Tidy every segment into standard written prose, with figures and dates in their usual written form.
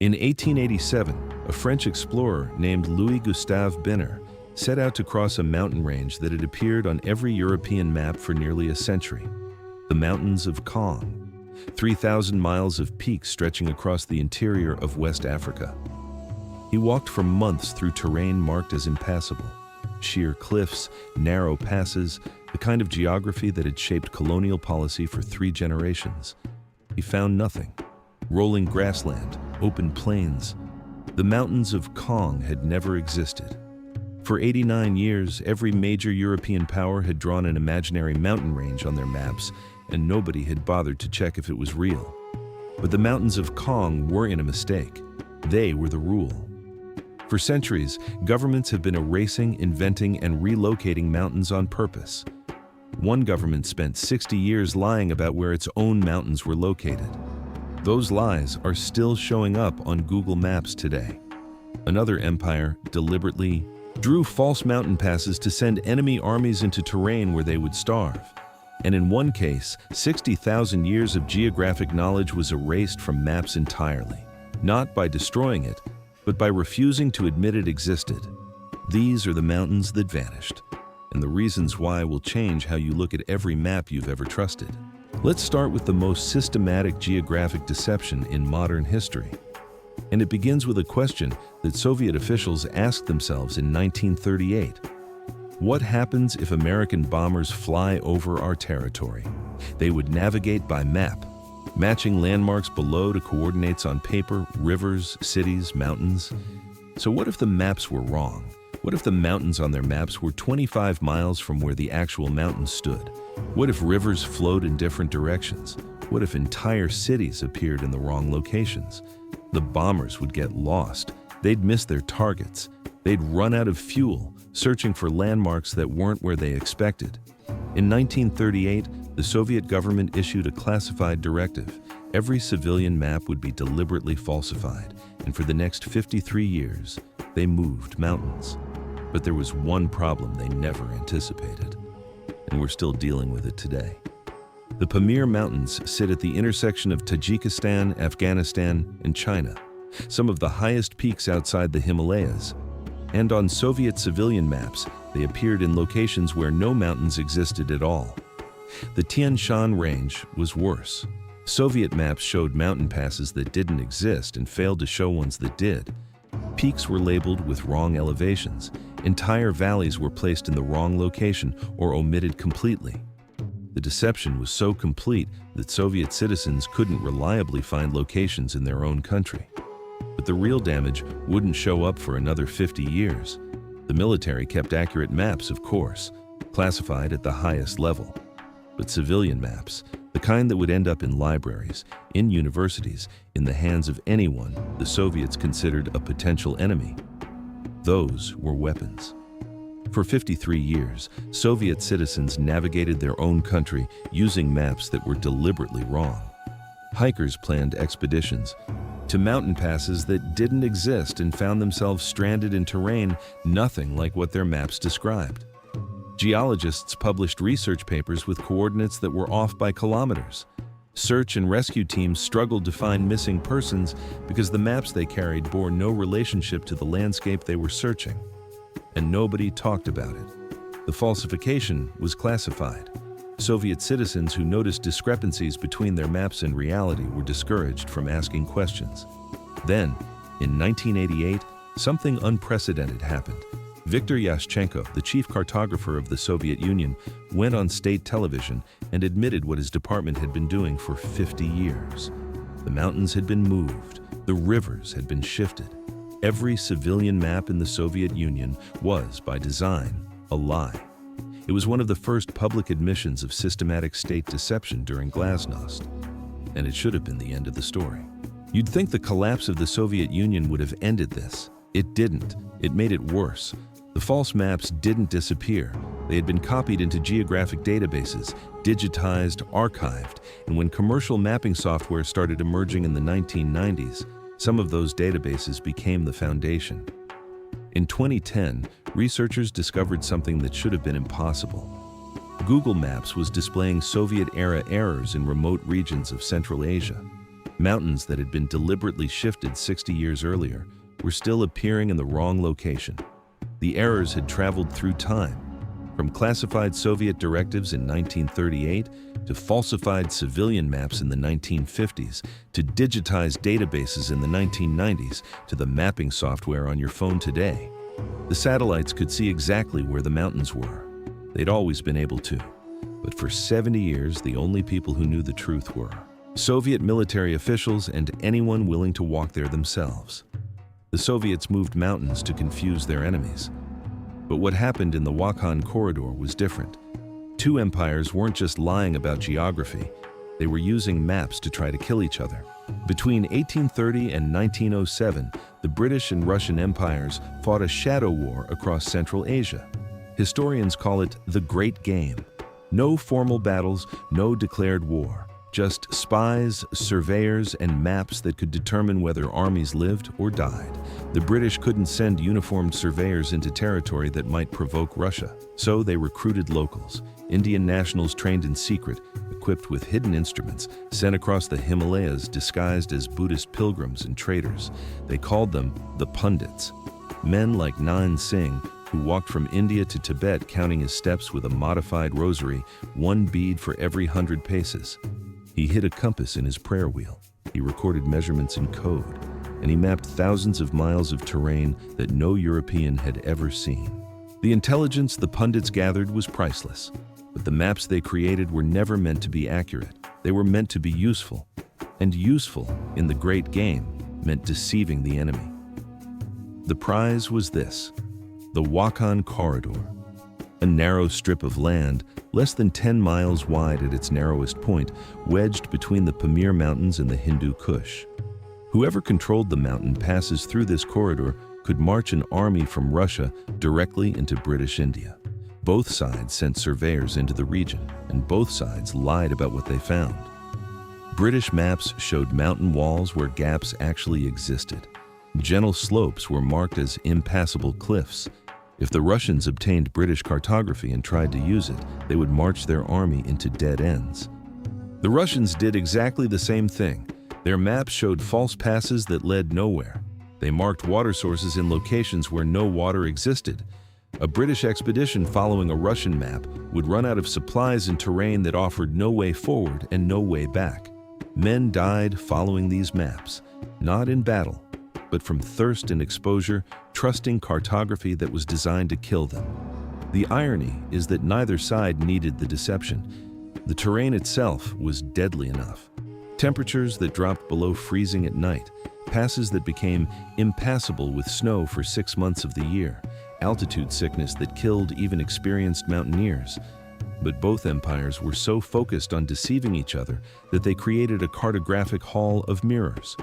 In 1887, a French explorer named Louis-Gustave Binner set out to cross a mountain range that had appeared on every European map for nearly a century. The mountains of Kong, 3,000 miles of peaks stretching across the interior of West Africa. He walked for months through terrain marked as impassable. Sheer cliffs, narrow passes, the kind of geography that had shaped colonial policy for 3 generations. He found nothing. Rolling grassland, open plains. The mountains of Kong had never existed. For 89 years, every major European power had drawn an imaginary mountain range on their maps, and nobody had bothered to check if it was real. But the mountains of Kong weren't a mistake. They were the rule. For centuries, governments have been erasing, inventing, and relocating mountains on purpose. One government spent 60 years lying about where its own mountains were located. Those lies are still showing up on Google Maps today. Another empire deliberately drew false mountain passes to send enemy armies into terrain where they would starve. And in one case, 60,000 years of geographic knowledge was erased from maps entirely, not by destroying it, but by refusing to admit it existed. These are the mountains that vanished, and the reasons why will change how you look at every map you've ever trusted. Let's start with the most systematic geographic deception in modern history. And it begins with a question that Soviet officials asked themselves in 1938. What happens if American bombers fly over our territory? They would navigate by map, matching landmarks below to coordinates on paper, rivers, cities, mountains. So what if the maps were wrong? What if the mountains on their maps were 25 miles from where the actual mountains stood? What if rivers flowed in different directions? What if entire cities appeared in the wrong locations? The bombers would get lost. They'd miss their targets. They'd run out of fuel, searching for landmarks that weren't where they expected. In 1938, the Soviet government issued a classified directive. Every civilian map would be deliberately falsified, and for the next 53 years, they moved mountains. But there was one problem they never anticipated, and we're still dealing with it today. The Pamir Mountains sit at the intersection of Tajikistan, Afghanistan, and China, some of the highest peaks outside the Himalayas. And on Soviet civilian maps, they appeared in locations where no mountains existed at all. The Tian Shan Range was worse. Soviet maps showed mountain passes that didn't exist and failed to show ones that did. Peaks were labeled with wrong elevations. Entire valleys were placed in the wrong location or omitted completely. The deception was so complete that Soviet citizens couldn't reliably find locations in their own country. But the real damage wouldn't show up for another 50 years. The military kept accurate maps, of course, classified at the highest level. But civilian maps, the kind that would end up in libraries, in universities, in the hands of anyone the Soviets considered a potential enemy, those were weapons. For 53 years, Soviet citizens navigated their own country using maps that were deliberately wrong. Hikers planned expeditions to mountain passes that didn't exist and found themselves stranded in terrain nothing like what their maps described. Geologists published research papers with coordinates that were off by kilometers. Search and rescue teams struggled to find missing persons because the maps they carried bore no relationship to the landscape they were searching. And nobody talked about it. The falsification was classified. Soviet citizens who noticed discrepancies between their maps and reality were discouraged from asking questions. Then, in 1988, something unprecedented happened. Viktor Yushchenko, the chief cartographer of the Soviet Union, went on state television and admitted what his department had been doing for 50 years. The mountains had been moved, the rivers had been shifted. Every civilian map in the Soviet Union was, by design, a lie. It was one of the first public admissions of systematic state deception during Glasnost, and it should have been the end of the story. You'd think the collapse of the Soviet Union would have ended this. It didn't. It made it worse. The false maps didn't disappear. They had been copied into geographic databases, digitized, archived, and when commercial mapping software started emerging in the 1990s, some of those databases became the foundation. In 2010, researchers discovered something that should have been impossible. Google Maps was displaying Soviet-era errors in remote regions of Central Asia. Mountains that had been deliberately shifted 60 years earlier were still appearing in the wrong location. The errors had traveled through time, from classified Soviet directives in 1938 to falsified civilian maps in the 1950s to digitized databases in the 1990s to the mapping software on your phone today. The satellites could see exactly where the mountains were. They'd always been able to. But for 70 years, the only people who knew the truth were Soviet military officials and anyone willing to walk there themselves. The Soviets moved mountains to confuse their enemies. But what happened in the Wakhan Corridor was different. Two empires weren't just lying about geography, they were using maps to try to kill each other. Between 1830 and 1907, the British and Russian empires fought a shadow war across Central Asia. Historians call it the Great Game. No formal battles, no declared war. Just spies, surveyors, and maps that could determine whether armies lived or died. The British couldn't send uniformed surveyors into territory that might provoke Russia. So they recruited locals, Indian nationals trained in secret, equipped with hidden instruments, sent across the Himalayas disguised as Buddhist pilgrims and traders. They called them the Pundits. Men like Nain Singh, who walked from India to Tibet counting his steps with a modified rosary, one bead for every 100 paces. He hid a compass in his prayer wheel. He recorded measurements in code, and he mapped thousands of miles of terrain that no European had ever seen. The intelligence the pundits gathered was priceless, but the maps they created were never meant to be accurate. They were meant to be useful, and useful in the Great Game meant deceiving the enemy. The prize was this: the Wakhan Corridor, a narrow strip of land, less than 10 miles wide at its narrowest point, wedged between the Pamir Mountains and the Hindu Kush. Whoever controlled the mountain passes through this corridor could march an army from Russia directly into British India. Both sides sent surveyors into the region, and both sides lied about what they found. British maps showed mountain walls where gaps actually existed. Gentle slopes were marked as impassable cliffs. If the Russians obtained British cartography and tried to use it, they would march their army into dead ends. The Russians did exactly the same thing. Their maps showed false passes that led nowhere. They marked water sources in locations where no water existed. A British expedition following a Russian map would run out of supplies in terrain that offered no way forward and no way back. Men died following these maps, not in battle, but from thirst and exposure, trusting cartography that was designed to kill them. The irony is that neither side needed the deception. The terrain itself was deadly enough. Temperatures that dropped below freezing at night, passes that became impassable with snow for 6 months of the year, altitude sickness that killed even experienced mountaineers. But both empires were so focused on deceiving each other that they created a cartographic hall of mirrors.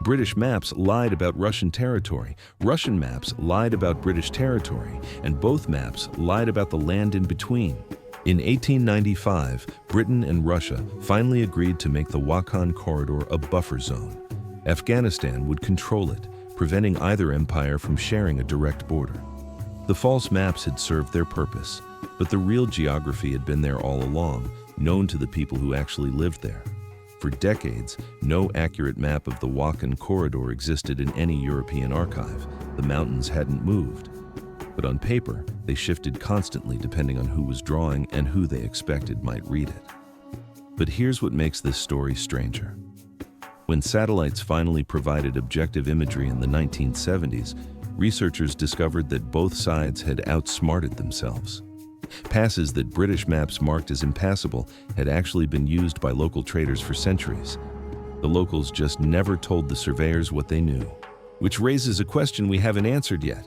British maps lied about Russian territory, Russian maps lied about British territory, and both maps lied about the land in between. In 1895, Britain and Russia finally agreed to make the Wakhan Corridor a buffer zone. Afghanistan would control it, preventing either empire from sharing a direct border. The false maps had served their purpose, but the real geography had been there all along, known to the people who actually lived there. For decades, no accurate map of the Wakhan Corridor existed in any European archive. The mountains hadn't moved. But on paper, they shifted constantly depending on who was drawing and who they expected might read it. But here's what makes this story stranger. When satellites finally provided objective imagery in the 1970s, researchers discovered that both sides had outsmarted themselves. Passes that British maps marked as impassable had actually been used by local traders for centuries. The locals just never told the surveyors what they knew. Which raises a question we haven't answered yet.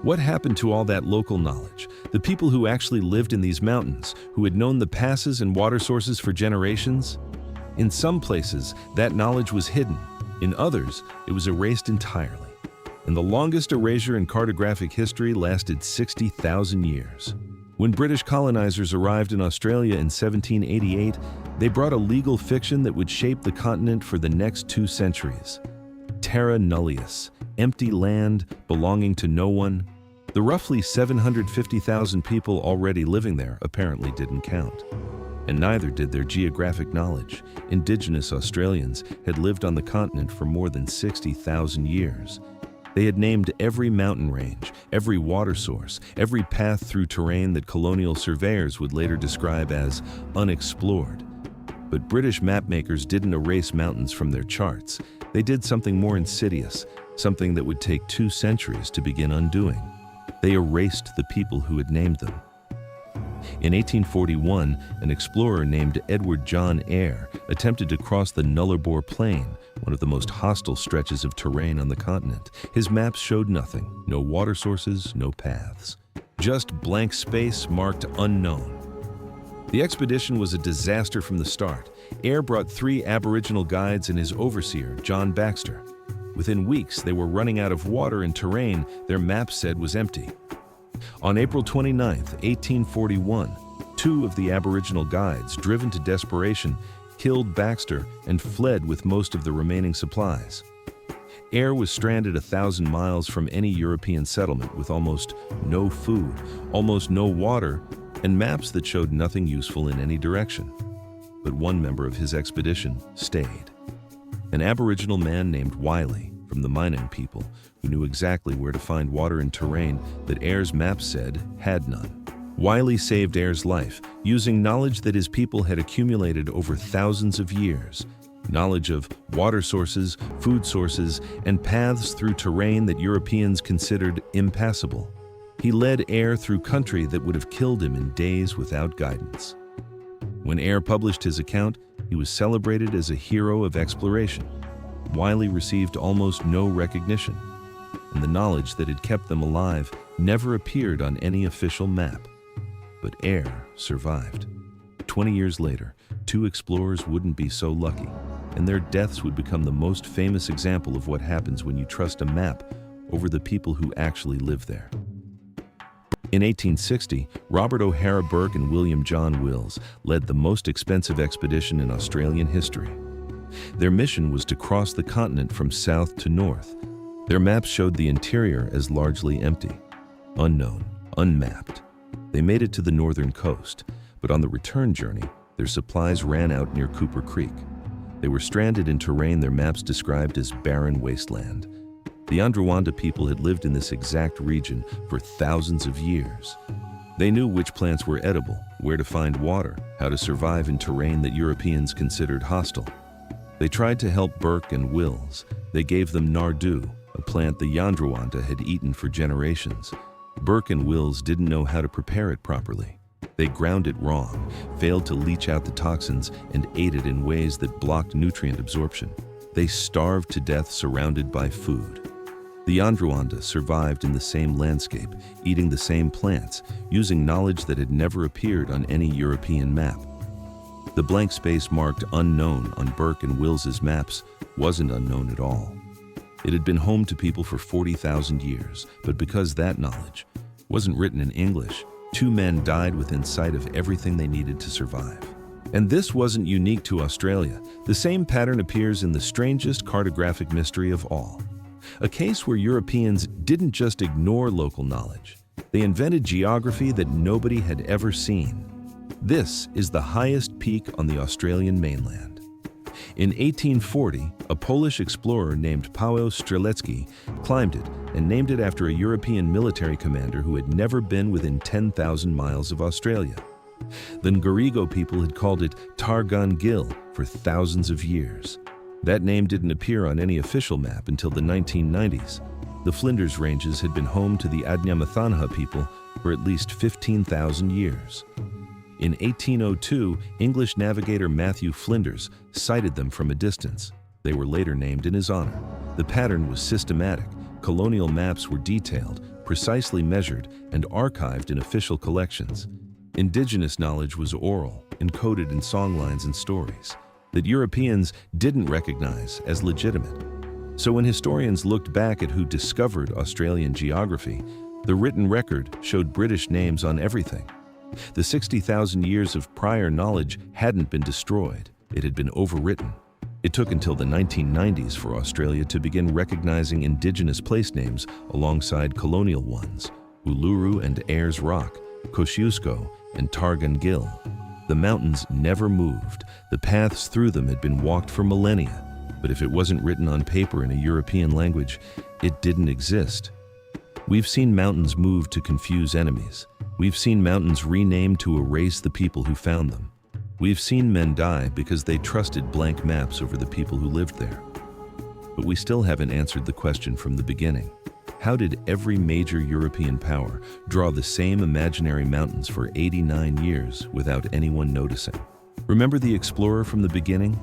What happened to all that local knowledge? The people who actually lived in these mountains, who had known the passes and water sources for generations? In some places, that knowledge was hidden. In others, it was erased entirely. And the longest erasure in cartographic history lasted 60,000 years. When British colonizers arrived in Australia in 1788, they brought a legal fiction that would shape the continent for the next 2 centuries. Terra nullius, empty land belonging to no one. The roughly 750,000 people already living there apparently didn't count. And neither did their geographic knowledge. Indigenous Australians had lived on the continent for more than 60,000 years. They had named every mountain range, every water source, every path through terrain that colonial surveyors would later describe as unexplored. But British mapmakers didn't erase mountains from their charts. They did something more insidious, something that would take 2 centuries to begin undoing. They erased the people who had named them. In 1841, an explorer named Edward John Eyre attempted to cross the Nullarbor Plain, one of the most hostile stretches of terrain on the continent. His maps showed nothing, no water sources, no paths. Just blank space marked unknown. The expedition was a disaster from the start. Eyre brought 3 Aboriginal guides and his overseer, John Baxter. Within weeks, they were running out of water and terrain their maps said was empty. On April 29, 1841, 2 of the Aboriginal guides, driven to desperation, killed Baxter and fled with most of the remaining supplies. Eyre was stranded 1,000 miles from any European settlement with almost no food, almost no water, and maps that showed nothing useful in any direction. But one member of his expedition stayed. An Aboriginal man named Wiley, from the Minang people, who knew exactly where to find water and terrain that Eyre's maps said had none. Wiley saved Eyre's life using knowledge that his people had accumulated over thousands of years. Knowledge of water sources, food sources, and paths through terrain that Europeans considered impassable. He led Eyre through country that would have killed him in days without guidance. When Eyre published his account, he was celebrated as a hero of exploration. Wiley received almost no recognition, and the knowledge that had kept them alive never appeared on any official map. But Eyre survived. 20 years later, 2 explorers wouldn't be so lucky, and their deaths would become the most famous example of what happens when you trust a map over the people who actually live there. In 1860, Robert O'Hara Burke and William John Wills led the most expensive expedition in Australian history. Their mission was to cross the continent from south to north. Their maps showed the interior as largely empty, unknown, unmapped. They made it to the northern coast, but on the return journey, their supplies ran out near Cooper Creek. They were stranded in terrain their maps described as barren wasteland. The Andrawanda people had lived in this exact region for thousands of years. They knew which plants were edible, where to find water, how to survive in terrain that Europeans considered hostile. They tried to help Burke and Wills. They gave them Nardu, a plant the Yandrawanda had eaten for generations. Burke and Wills didn't know how to prepare it properly. They ground it wrong, failed to leach out the toxins, and ate it in ways that blocked nutrient absorption. They starved to death surrounded by food. The Yandrawanda survived in the same landscape, eating the same plants, using knowledge that had never appeared on any European map. The blank space marked unknown on Burke and Wills's maps wasn't unknown at all. It had been home to people for 40,000 years, but because that knowledge wasn't written in English, 2 men died within sight of everything they needed to survive. And this wasn't unique to Australia. The same pattern appears in the strangest cartographic mystery of all. A case where Europeans didn't just ignore local knowledge. They invented geography that nobody had ever seen. This is the highest peak on the Australian mainland. In 1840, a Polish explorer named Paweł Strzelecki climbed it and named it after a European military commander who had never been within 10,000 miles of Australia. The Ngarigo people had called it Targan Gil for thousands of years. That name didn't appear on any official map until the 1990s. The Flinders Ranges had been home to the Adnyamathanha people for at least 15,000 years. In 1802, English navigator Matthew Flinders sighted them from a distance. They were later named in his honor. The pattern was systematic. Colonial maps were detailed, precisely measured, and archived in official collections. Indigenous knowledge was oral, encoded in songlines and stories that Europeans didn't recognize as legitimate. So when historians looked back at who discovered Australian geography, the written record showed British names on everything. The 60,000 years of prior knowledge hadn't been destroyed, it had been overwritten. It took until the 1990s for Australia to begin recognizing Indigenous place names alongside colonial ones, Uluru and Ayers Rock, Kosciuszko and Targan Gil. The mountains never moved. The paths through them had been walked for millennia, but if it wasn't written on paper in a European language, it didn't exist. We've seen mountains move to confuse enemies. We've seen mountains renamed to erase the people who found them. We've seen men die because they trusted blank maps over the people who lived there. But we still haven't answered the question from the beginning. How did every major European power draw the same imaginary mountains for 89 years without anyone noticing? Remember the explorer from the beginning?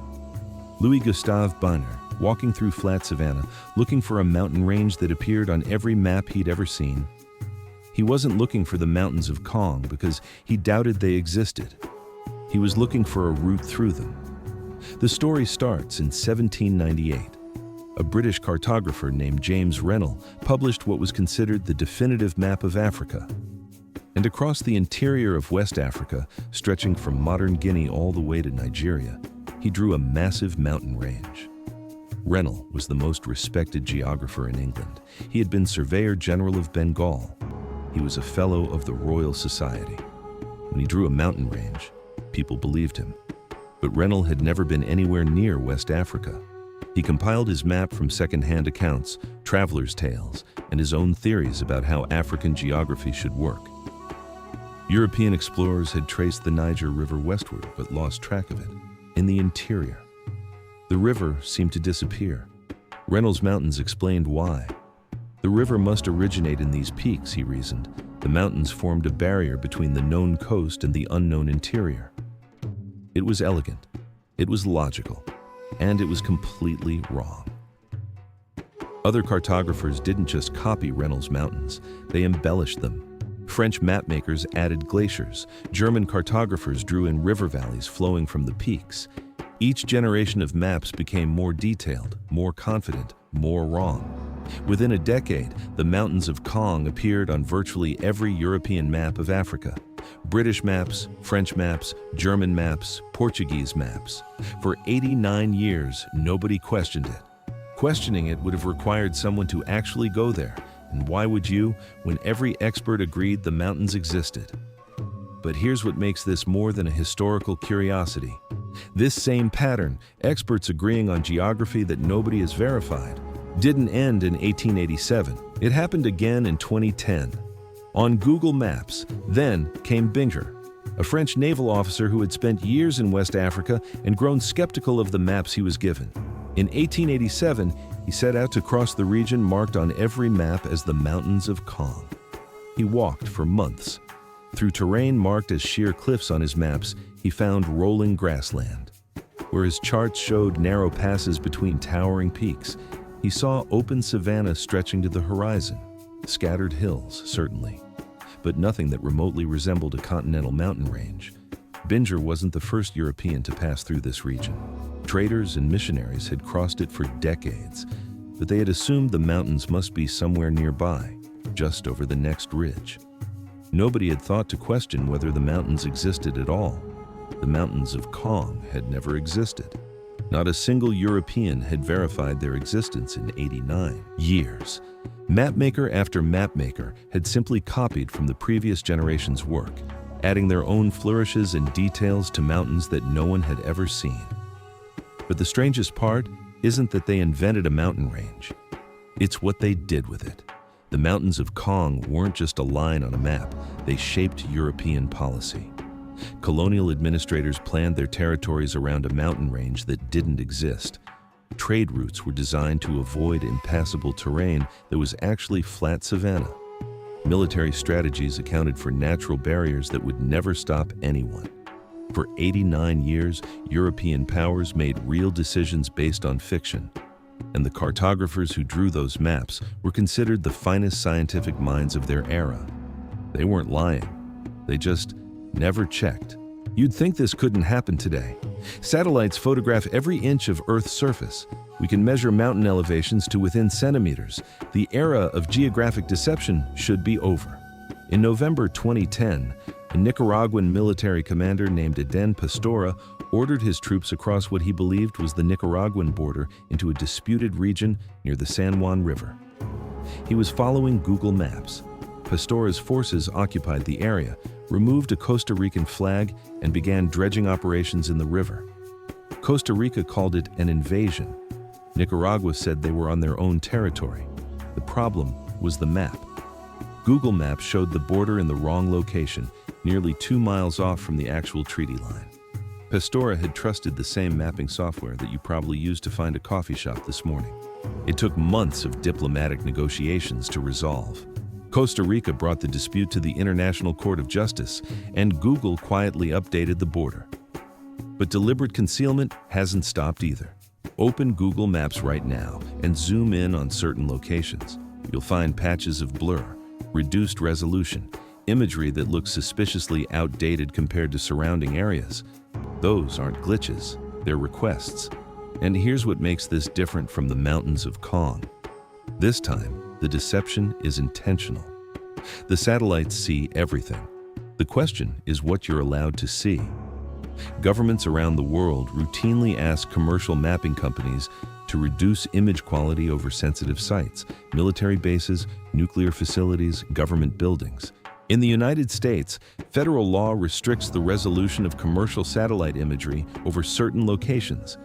Louis Gustave Binner, walking through flat savanna, looking for a mountain range that appeared on every map he'd ever seen. He wasn't looking for the mountains of Kong because he doubted they existed. He was looking for a route through them. The story starts in 1798. A British cartographer named James Rennell published what was considered the definitive map of Africa. And across the interior of West Africa, stretching from modern Guinea all the way to Nigeria, he drew a massive mountain range. Rennell was the most respected geographer in England. He had been Surveyor General of Bengal. He was a Fellow of the Royal Society. When he drew a mountain range, people believed him. But Rennell had never been anywhere near West Africa. He compiled his map from second-hand accounts, travelers' tales, and his own theories about how African geography should work. European explorers had traced the Niger River westward but lost track of it. In the interior, the river seemed to disappear. Rennell's mountains explained why. The river must originate in these peaks, he reasoned. The mountains formed a barrier between the known coast and the unknown interior. It was elegant, it was logical, and it was completely wrong. Other cartographers didn't just copy Rennell's mountains, they embellished them. French mapmakers added glaciers. German cartographers drew in river valleys flowing from the peaks. Each generation of maps became more detailed, more confident, more wrong. Within a decade, the mountains of Kong appeared on virtually every European map of Africa. British maps, French maps, German maps, Portuguese maps. For 89 years, nobody questioned it. Questioning it would have required someone to actually go there. And why would you, when every expert agreed the mountains existed? But here's what makes this more than a historical curiosity. This same pattern, experts agreeing on geography that nobody has verified, didn't end in 1887. It happened again in 2010. On Google Maps, then came Binger, a French naval officer who had spent years in West Africa and grown skeptical of the maps he was given. In 1887, he set out to cross the region marked on every map as the Mountains of Kong. He walked for months. Through terrain marked as sheer cliffs on his maps, he found rolling grassland. Where his charts showed narrow passes between towering peaks, he saw open savanna stretching to the horizon. Scattered hills, certainly, but nothing that remotely resembled a continental mountain range. Binger wasn't the first European to pass through this region. Traders and missionaries had crossed it for decades, but they had assumed the mountains must be somewhere nearby, just over the next ridge. Nobody had thought to question whether the mountains existed at all. The mountains of Kong had never existed. Not a single European had verified their existence in 89 years. Mapmaker after mapmaker had simply copied from the previous generation's work, adding their own flourishes and details to mountains that no one had ever seen. But the strangest part isn't that they invented a mountain range. It's what they did with it. The mountains of Kong weren't just a line on a map, they shaped European policy. Colonial administrators planned their territories around a mountain range that didn't exist. Trade routes were designed to avoid impassable terrain that was actually flat savanna. Military strategies accounted for natural barriers that would never stop anyone. For 89 years, European powers made real decisions based on fiction, and the cartographers who drew those maps were considered the finest scientific minds of their era. They weren't lying. They just never checked. You'd think this couldn't happen today. Satellites photograph every inch of Earth's surface. We can measure mountain elevations to within centimeters. The era of geographic deception should be over. In November 2010, a Nicaraguan military commander named Eden Pastora ordered his troops across what he believed was the Nicaraguan border into a disputed region near the San Juan River. He was following Google Maps. Pastora's forces occupied the area, removed a Costa Rican flag, and began dredging operations in the river. Costa Rica called it an invasion. Nicaragua said they were on their own territory. The problem was the map. Google Maps showed the border in the wrong location, nearly 2 miles off from the actual treaty line. Pastora had trusted the same mapping software that you probably used to find a coffee shop this morning. It took months of diplomatic negotiations to resolve. Costa Rica brought the dispute to the International Court of Justice, and Google quietly updated the border. But deliberate concealment hasn't stopped either. Open Google Maps right now and zoom in on certain locations. You'll find patches of blur, reduced resolution, imagery that looks suspiciously outdated compared to surrounding areas. Those aren't glitches, they're requests. And here's what makes this different from the mountains of Kong. This time, the deception is intentional. The satellites see everything. The question is what you're allowed to see. Governments around the world routinely ask commercial mapping companies to reduce image quality over sensitive sites, military bases, nuclear facilities, government buildings. In the United States, federal law restricts the resolution of commercial satellite imagery over certain locations.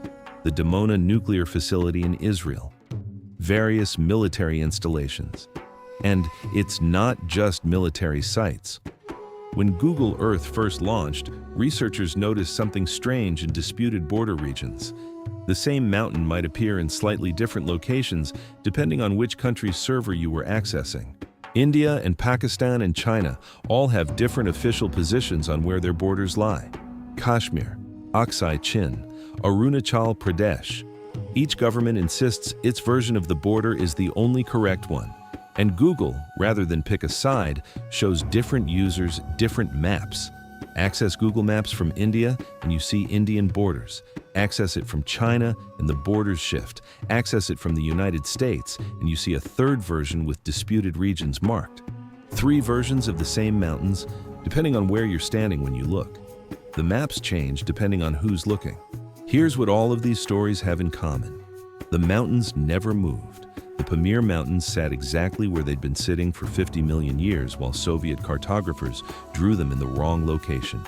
The Dimona nuclear facility in Israel, various military installations. And it's not just military sites. When Google Earth first launched, researchers noticed something strange in disputed border regions. The same mountain might appear in slightly different locations depending on which country's server you were accessing. India and Pakistan and China all have different official positions on where their borders lie. Kashmir, Aksai Chin, Arunachal Pradesh. Each government insists its version of the border is the only correct one. And Google, rather than pick a side, shows different users different maps. Access Google Maps from India and you see Indian borders. Access it from China and the borders shift. Access it from the United States and you see a third version with disputed regions marked. 3 versions of the same mountains, depending on where you're standing when you look. The maps change depending on who's looking. Here's what all of these stories have in common. The mountains never moved. The Pamir Mountains sat exactly where they'd been sitting for 50 million years while Soviet cartographers drew them in the wrong location.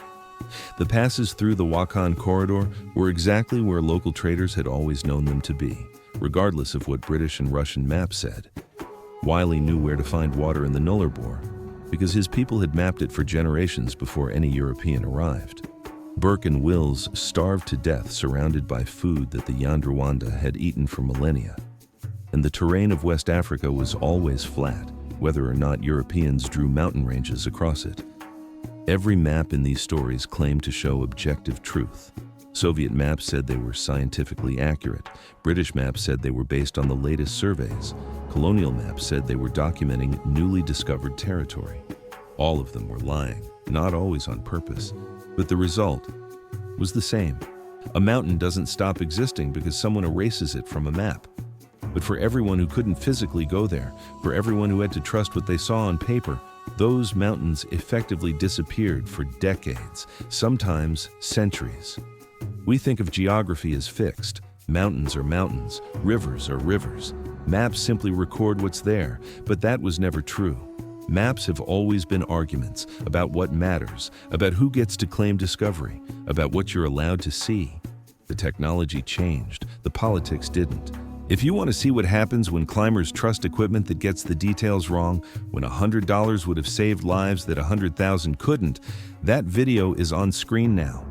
The passes through the Wakhan Corridor were exactly where local traders had always known them to be, regardless of what British and Russian maps said. Wiley knew where to find water in the Nullarbor because his people had mapped it for generations before any European arrived. Burke and Wills starved to death surrounded by food that the Yandrawanda had eaten for millennia. And the terrain of West Africa was always flat, whether or not Europeans drew mountain ranges across it. Every map in these stories claimed to show objective truth. Soviet maps said they were scientifically accurate. British maps said they were based on the latest surveys. Colonial maps said they were documenting newly discovered territory. All of them were lying, not always on purpose, but the result was the same. A mountain doesn't stop existing because someone erases it from a map. But for everyone who couldn't physically go there, for everyone who had to trust what they saw on paper, those mountains effectively disappeared for decades, sometimes centuries. We think of geography as fixed. Mountains are mountains, rivers are rivers. Maps simply record what's there, but that was never true. Maps have always been arguments about what matters, about who gets to claim discovery, about what you're allowed to see. The technology changed, the politics didn't. If you want to see what happens when climbers trust equipment that gets the details wrong, when $100 would have saved lives that 100,000 couldn't, that video is on screen now.